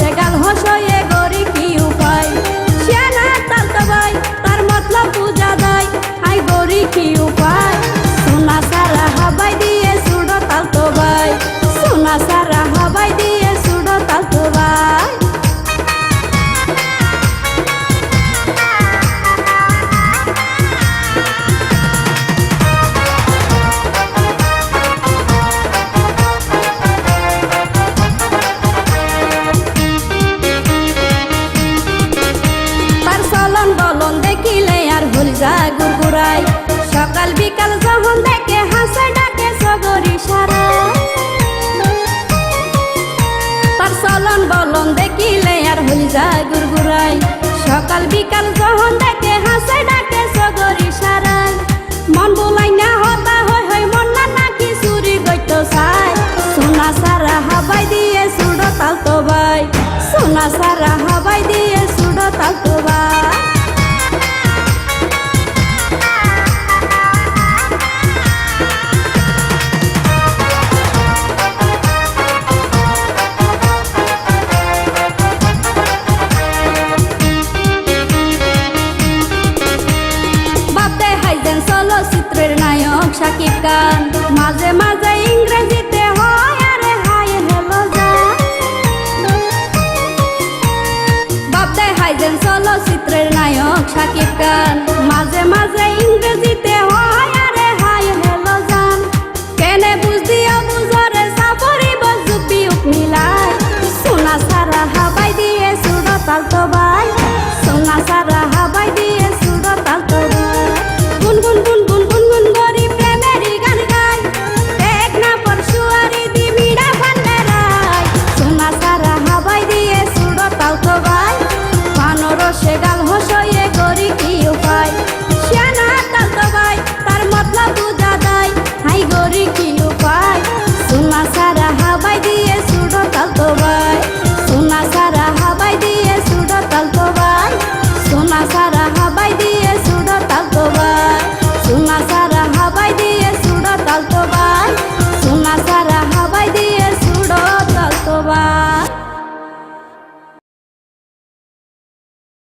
হসে গাল হসয়ে গরি কি উপায় শিয়ানা তালতো ভাই তার মতলব পূজা দেয় আই গরি কি উপায় সোনা সারা হাবাই দিয়ে সুড়ো তালতো ভাই সোনা সারা হাবাই দিয়ে সুড়ো তালতো ভাই গুরগুরাই সকাল বিকাল যখন দেখে হাসে ডাকে সগরি সারা তার চলন বলন দেখিলে আর হই যায় গুরগুরাই সকাল বিকাল যখন দেখে হাসে ডাকে সগরি সারা মন বুলাই না হতা হয় হয় মন না নাকি চুরি গইত চাই সোনা সারা হাবাই দিয়ে সুড়ো তালতো ভাই সোনা সারা হাবাই দিয়ে সুড়ো তালতো ভাই চলচ্চিত্রের নায়ক শাকিব খান মাঝে মাঝে ইংরেজিতে হয় আরে হাই হ্যালো বাপদায় হাইজেন চলচ্চিত্রের নায়ক শাকিব খান মাঝে মাঝে ইংরেজিতে হয় আরে হাই হ্যালো জান কেনে বুঝদিও বুঝরে সাপরি বজুপি উপ মিলাই সোনা সারা হাবাই দিয়ে সুড়ো তালতো